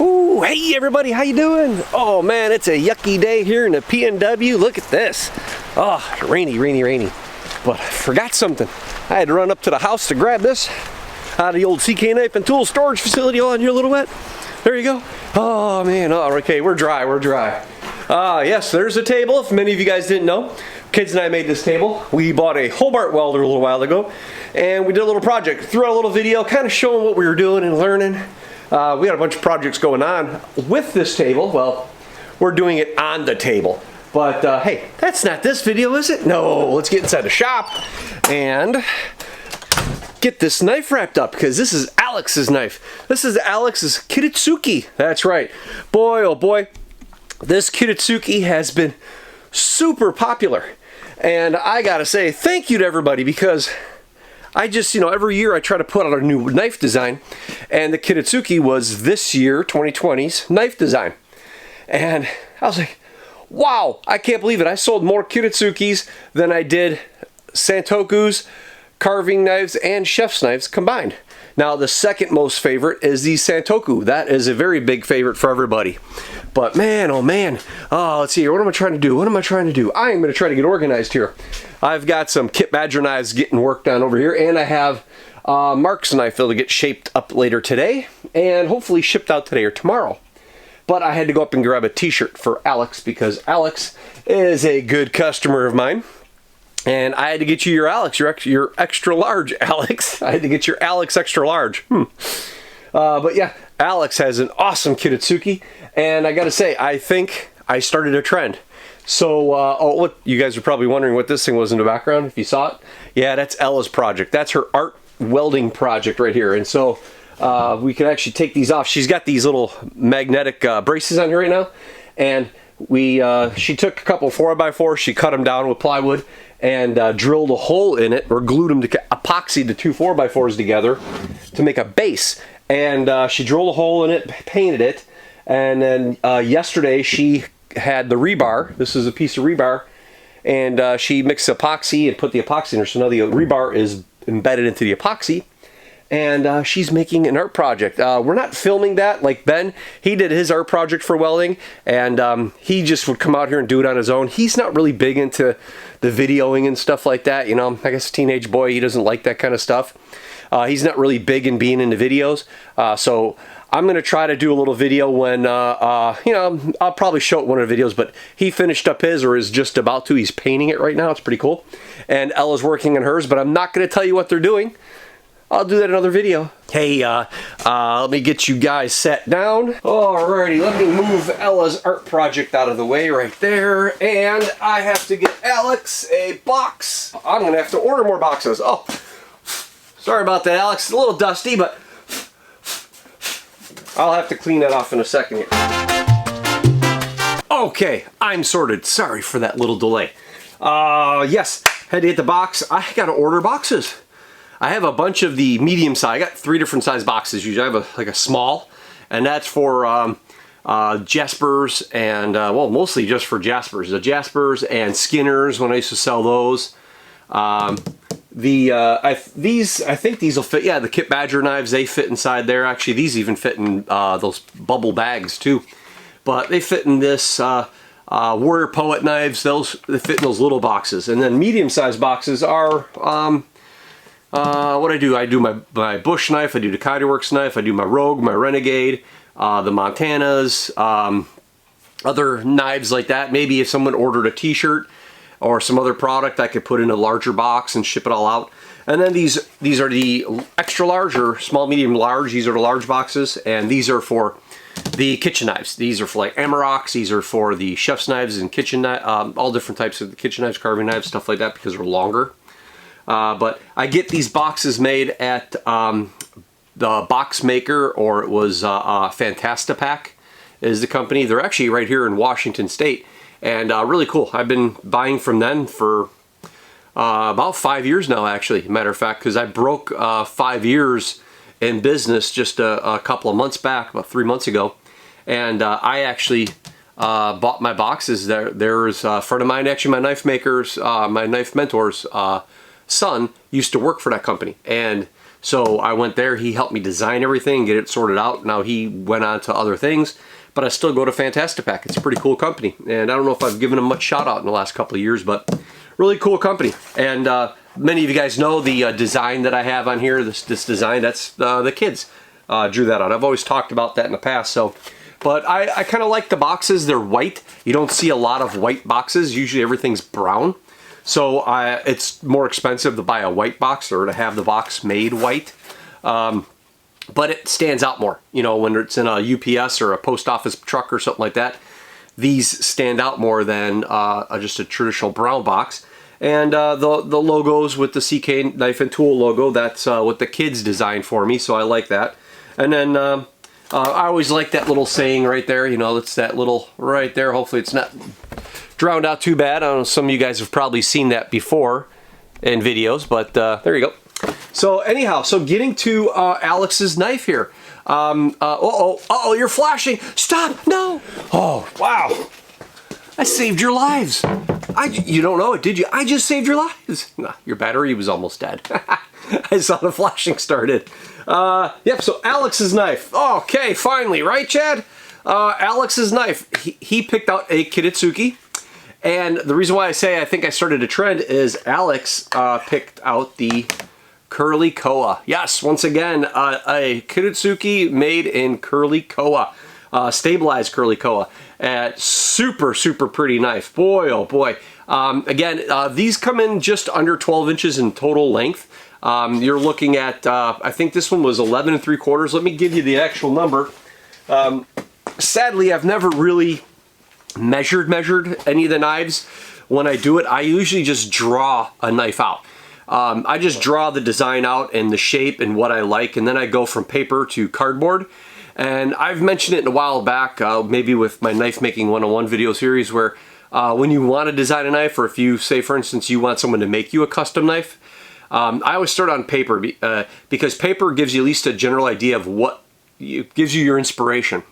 Ooh, hey everybody, how you doing? Oh man, it's a yucky day here in the PNW. Look at this. Oh, rainy. But I forgot something. I had to run up to the house to grab this out of the old CK Knife and Tool storage facility. Oh, and you're a little wet. There you go. Oh man, oh, okay, we're dry. Yes, there's a table, if many of you guys didn't know. Kids and I made this table. We bought a Hobart welder a little while ago, and we did a little project. Threw out a little video, kind of showing what we were doing and learning. We got a bunch of projects going on with this table. Well, we're doing it on the table. But hey, that's not this video, is it? No, let's get inside the shop and get this knife wrapped up, because this is Alex's knife. This is Alex's Kiritsuke. That's right. Boy, oh boy, this Kiritsuke has been super popular. And I gotta say thank you to everybody, because I just, every year I try to put out a new knife design, and the Kiritsuke was this year, 2020's knife design. And I was like, wow, I can't believe it. I sold more Kiritsukes than I did Santokus, carving knives, and chef's knives combined. Now, the second most favorite is the Santoku. That is a very big favorite for everybody. But man, oh man, let's see here. What am I trying to do? I am going to try to get organized here. I've got some Kit Badger knives getting worked on over here, and I have Mark's knife that'll get shaped up later today, and hopefully shipped out today or tomorrow. But I had to go up and grab a t-shirt for Alex, because Alex is a good customer of mine. And I had to get you your Alex, your extra large Alex. I had to get your Alex extra large. But yeah, Alex has an awesome Kiritsuke, and I gotta say, I think I started a trend. So, what you guys are probably wondering what this thing was in the background, if you saw it. Yeah, that's Ella's project. That's her art welding project right here. And so, we can actually take these off. She's got these little magnetic braces on here right now, and she took a couple 4x4s, she cut them down with plywood, and drilled a hole in it, or glued them to epoxy the two 4x4s together to make a base. And she drilled a hole in it, painted it, and then yesterday she had the rebar. This is a piece of rebar, and she mixed epoxy and put the epoxy in there, so now the rebar is embedded into the epoxy. And she's making an art project. We're not filming that like Ben. He did his art project for welding, and he just would come out here and do it on his own. He's not really big into the videoing and stuff like that. I guess teenage boy, he doesn't like that kind of stuff. He's not really big in being into videos. So I'm going to try to do a little video when, I'll probably show it one of the videos, but he finished up his, or is just about to. He's painting it right now. It's pretty cool. And Ella's working on hers, but I'm not going to tell you what they're doing. I'll do that in another video. Hey, let me get you guys set down. Alrighty, let me move Ella's art project out of the way right there. And I have to get Alex a box. I'm gonna have to order more boxes. Oh, sorry about that, Alex. It's a little dusty, but I'll have to clean that off in a second here. Okay, I'm sorted. Sorry for that little delay. Yes, had to get the box. I gotta order boxes. I have a bunch of the medium size. I got 3 different size boxes. Usually I have like a small, and that's for Jaspers, and well, mostly just for Jaspers. The Jaspers and Skinners when I used to sell those. I think these will fit. Yeah, the Kit Badger knives, they fit inside there. Actually, these even fit in those bubble bags too. But they fit in this Warrior Poet knives. They fit in those little boxes. And then medium sized boxes are what I do my Bush knife, I do the Kiter Works knife, I do my Rogue, my Renegade, the Montanas, other knives like that. Maybe if someone ordered a t-shirt or some other product, I could put in a larger box and ship it all out. And then these are the extra large, or small, medium, large. These are the large boxes, and these are for the kitchen knives. These are for like Amaroks. These are for the chef's knives and kitchen knives, all different types of kitchen knives, carving knives, stuff like that, because they're longer. But I get these boxes made at the Box Maker, or it was Fantastipack is the company. They're actually right here in Washington State, and really cool. I've been buying from them for about 5 years now, actually, matter of fact, because I broke 5 years in business just a couple of months back, about 3 months ago, and I actually bought my boxes. There's a friend of mine, actually my knife maker's, my knife mentor's son used to work for that company, and So I went there, he helped me design everything, get it sorted out. Now he went on to other things, but I still go to Fantastipack. It's a pretty cool company. And I don't know if I've given him much shout out in the last couple of years, but really cool company. And many of you guys know the design that I have on here, this design, that's the kids drew that on. I've always talked about that in the past. So, but I kind of like the boxes. They're white. You don't see a lot of white boxes. Usually everything's brown. So it's more expensive to buy a white box or to have the box made white. But it stands out more, you know, when it's in a UPS or a post office truck or something like that. These stand out more than just a traditional brown box. And the logos with the CK Knife and Tool logo, that's what the kids designed for me, so I like that. And then I always like that little saying right there, you know, it's that little right there. Hopefully it's not drowned out too bad. I don't know, some of you guys have probably seen that before in videos, but there you go. So anyhow, so getting to Alex's knife here. Uh-oh, you're flashing. Stop, no. Oh, wow. I saved your lives. You don't know it, did you? I just saved your lives. Your battery was almost dead. I saw the flashing started. Yep, so Alex's knife. Okay, finally, right, Chad? Alex's knife. He picked out a Kiritsuke. And the reason why I say I think I started a trend is Alex picked out the Curly Koa. Yes, once again, a Kiritsuke made in Curly Koa. Stabilized Curly Koa. Super, super pretty knife. Boy, oh boy. Again, these come in just under 12 inches in total length. You're looking at, I think this one was 11 3/4. Let me give you the actual number. Sadly, I've never really measured any of the knives. When I do it, I usually just draw a knife out. I just draw the design out and the shape and what I like, and then I go from paper to cardboard. And I've mentioned it in a while back, maybe with my Knife Making 101 video series, where when you want to design a knife, or if you say, for instance, you want someone to make you a custom knife, I always start on paper because paper gives you at least a general idea of what gives you your inspiration.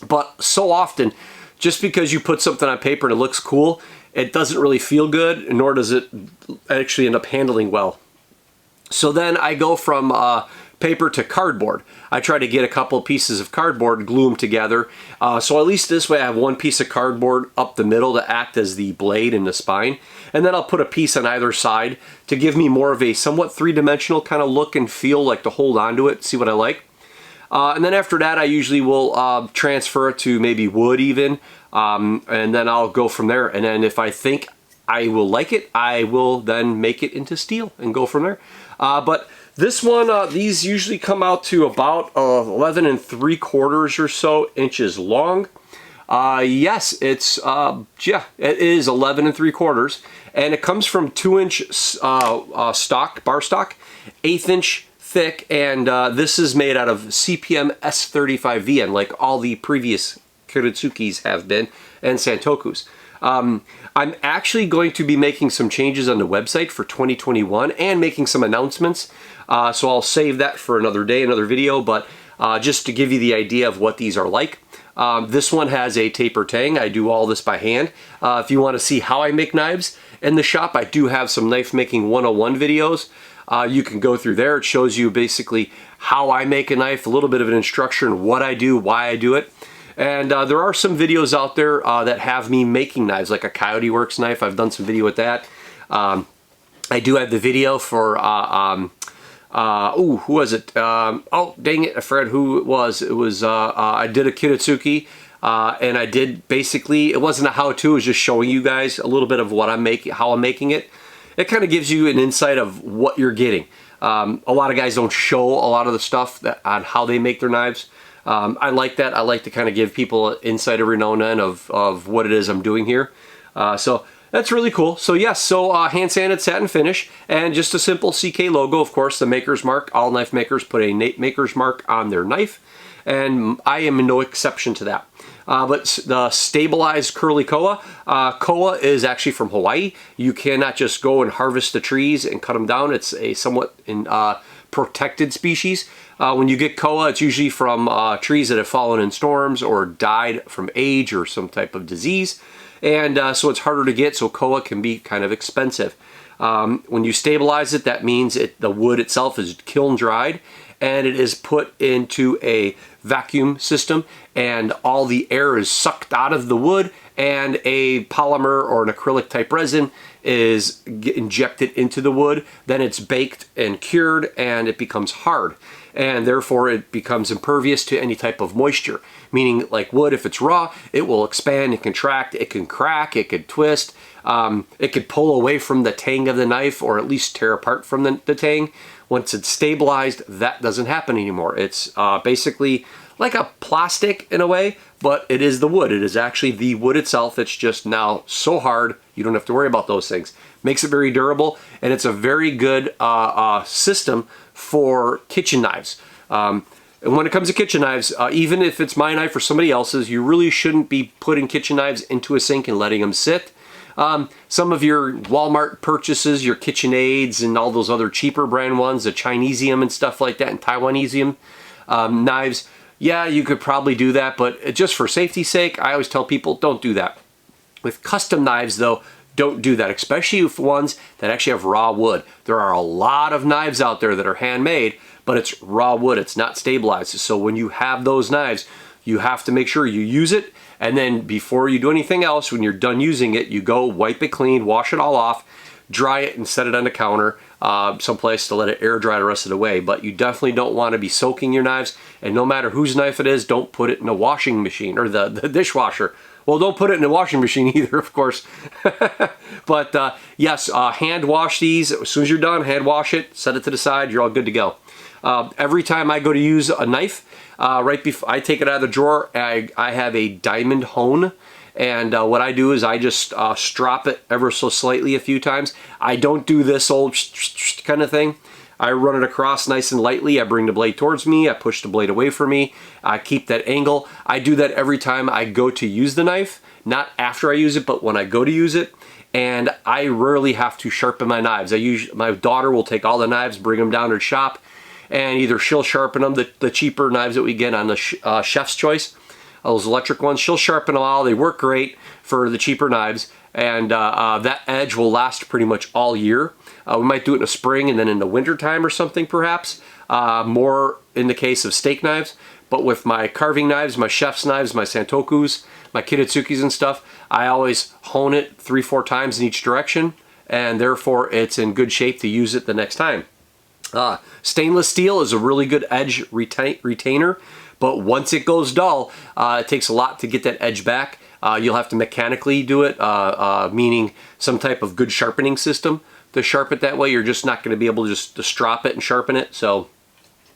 But so often, just because you put something on paper and it looks cool, it doesn't really feel good, nor does it actually end up handling well. So then I go from paper to cardboard. I try to get a couple pieces of cardboard, glue them together. So at least this way I have one piece of cardboard up the middle to act as the blade and the spine. And then I'll put a piece on either side to give me more of a somewhat three-dimensional kind of look and feel, like to hold onto it, see what I like. And then after that, I usually will transfer it to maybe wood even, and then I'll go from there. And then if I think I will like it, I will then make it into steel and go from there. But this one, these usually come out to about 11 3/4 or so inches long. Yes, it's, yeah, it is 11 3/4, and it comes from 2-inch stock, bar stock, 1/8 inch thick, and this is made out of CPM S35VN, like all the previous Kiritsukes have been, and Santokus. I'm actually going to be making some changes on the website for 2021 and making some announcements, so I'll save that for another day, another video, but just to give you the idea of what these are like. This one has a taper tang. I do all this by hand. If you want to see how I make knives in the shop, I do have some Knife Making 101 videos. You can go through there. It shows you basically how I make a knife, a little bit of an instruction, what I do, why I do it. And there are some videos out there that have me making knives, like a Coyote Works knife. I've done some video with that. I do have the video for, who was it? Oh, dang it, I forgot who it was. It was, I did a Kiritsuke, and I did basically, it wasn't a how-to, it was just showing you guys a little bit of what I'm making, how I'm making it. It kind of gives you an insight of what you're getting. A lot of guys don't show a lot of the stuff on how they make their knives. I like that. I like to kind of give people an insight every now and then of what it is I'm doing here. So that's really cool. So yes, so hand sanded satin finish and just a simple CK logo, of course, the maker's mark. All knife makers put a maker's mark on their knife, and I am no exception to that. But the stabilized Curly Koa, Koa is actually from Hawaii. You cannot just go and harvest the trees and cut them down. It's a somewhat protected species. When you get Koa, it's usually from trees that have fallen in storms or died from age or some type of disease. And so it's harder to get, so Koa can be kind of expensive. When you stabilize it, that means the wood itself is kiln dried, and it is put into a vacuum system, and all the air is sucked out of the wood, and a polymer or an acrylic type resin is injected into the wood. Then it's baked and cured, and it becomes hard, and therefore it becomes impervious to any type of moisture. Meaning, like wood, if it's raw, it will expand and contract, it can crack, it could twist, it could pull away from the tang of the knife, or at least tear apart from the tang. Once it's stabilized, that doesn't happen anymore. It's basically like a plastic in a way, but it is the wood. It is actually the wood itself. It's just now so hard, you don't have to worry about those things. Makes it very durable, and it's a very good system for kitchen knives. And when it comes to kitchen knives, even if it's my knife or somebody else's, you really shouldn't be putting kitchen knives into a sink and letting them sit. Some of your Walmart purchases, your KitchenAids and all those other cheaper brand ones, the Chinesium and stuff like that, and Taiwanesium knives, yeah, you could probably do that, but just for safety's sake, I always tell people, don't do that. With custom knives, though, don't do that, especially with ones that actually have raw wood. There are a lot of knives out there that are handmade, but it's raw wood, it's not stabilized. So when you have those knives, you have to make sure you use it, and then before you do anything else, when you're done using it, you go wipe it clean, wash it all off, dry it, and set it on the counter someplace to let it air dry the rest of the way. But you definitely don't want to be soaking your knives, and no matter whose knife it is, don't put it in a washing machine or the dishwasher. Well, don't put it in the washing machine either, of course. But yes, hand wash these. As soon as you're done, hand wash it, set it to the side, you're all good to go. Every time I go to use a knife, right before I take it out of the drawer, I have a diamond hone. And what I do is I just strop it ever so slightly a few times. I don't do this old kind of thing. I run it across nice and lightly. I bring the blade towards me. I push the blade away from me. I keep that angle. I do that every time I go to use the knife. Not after I use it, but when I go to use it. And I rarely have to sharpen my knives. My daughter will take all the knives, bring them down to the shop, and either she'll sharpen them, the cheaper knives that we get on the Chef's Choice, those electric ones, she'll sharpen them all. They work great for the cheaper knives, and that edge will last pretty much all year. We might do it in the spring and then in the winter time or something perhaps, more in the case of steak knives. But with my carving knives, my chef's knives, my Santokus, my Kiritsukes and stuff, I always hone it 3-4 times in each direction, and therefore it's in good shape to use it the next time. Stainless steel is a really good edge retainer, but once it goes dull, it takes a lot to get that edge back. You'll have to mechanically do it, meaning some type of good sharpening system to sharpen it that way. You're just not going to be able to just to strop it and sharpen it, so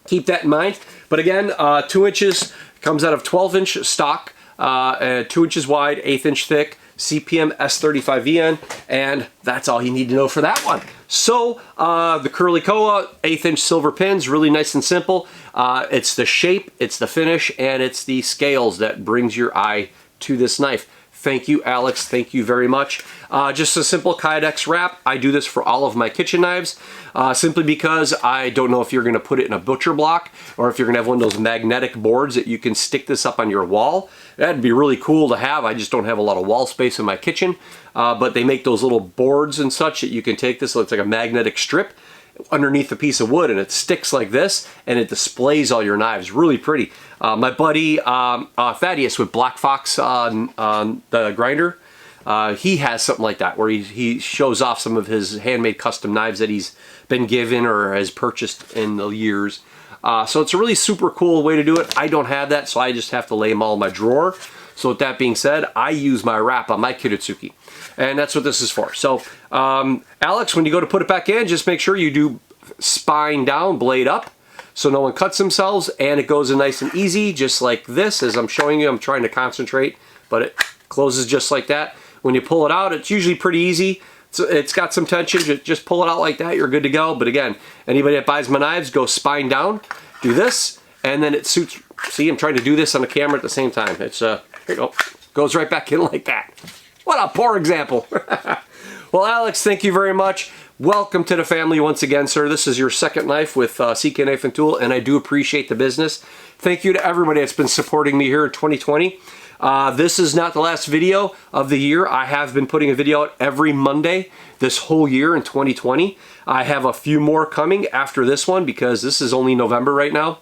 keep that in mind. But again, 2 inches, comes out of 12-inch stock, 2 inches wide, 1/8 inch thick, CPM S35VN, and that's all you need to know for that one. So the Curly Koa 1/8 inch silver pins, really nice and simple. It's the shape, it's the finish, and it's the scales that brings your eye to this knife. Thank you, Alex. Thank you very much. Just a simple Kydex wrap. I do this for all of my kitchen knives simply because I don't know if you're going to put it in a butcher block or if you're going to have one of those magnetic boards that you can stick this up on your wall. That'd be really cool to have. I just don't have a lot of wall space in my kitchen, but they make those little boards and such that you can take this, so it's like a magnetic strip underneath a piece of wood, and it sticks like this, and it displays all your knives. Really pretty. My buddy Thaddeus with Black Fox on the grinder, he has something like that where he shows off some of his handmade custom knives that he's been given or has purchased in the years. So it's a really super cool way to do it. I don't have that, so I just have to lay them all in my drawer. So with that being said, I use my wrap on my Kiritsuke, and that's what this is for. So Alex, when you go to put it back in, just make sure you do spine down, blade up, so no one cuts themselves, and it goes in nice and easy, just like this. As I'm showing you, I'm trying to concentrate, but it closes just like that. When you pull it out, it's usually pretty easy. So it's got some tension, just pull it out like that, you're good to go. But again, anybody that buys my knives, go spine down, do this, and then it suits. See, I'm trying to do this on the camera at the same time. It's, here you go, goes right back in like that. What a poor example. Well, Alex, thank you very much. Welcome to the family once again, sir. This is your second knife with CK Knife and Tool, and I do appreciate the business. Thank you to everybody that's been supporting me here in 2020. This is not the last video of the year. I have been putting a video out every Monday this whole year in 2020. I have a few more coming after this one because this is only November right now.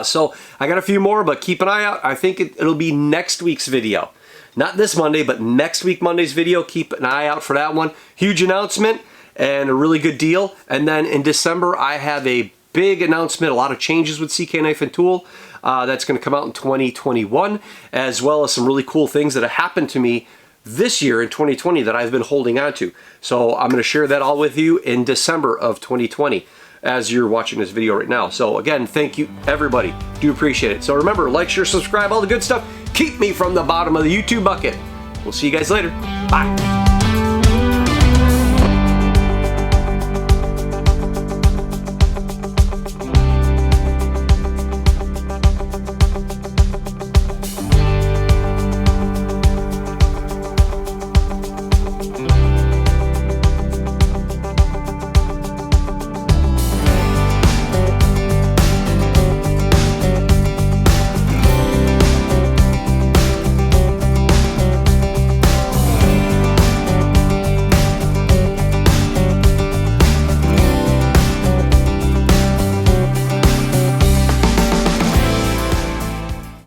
So I got a few more, but keep an eye out. I think it'll be next week's video. Not this Monday, but next week Monday's video. Keep an eye out for that one. Huge announcement and a really good deal. And then in December, I have a big announcement, a lot of changes with CK Knife and Tool. That's going to come out in 2021, as well as some really cool things that have happened to me this year in 2020 that I've been holding on to. So I'm going to share that all with you in December of 2020 as you're watching this video right now. So again, thank you everybody. Do appreciate it. So remember, like, share, subscribe, all the good stuff. Keep me from the bottom of the YouTube bucket. We'll see you guys later. Bye.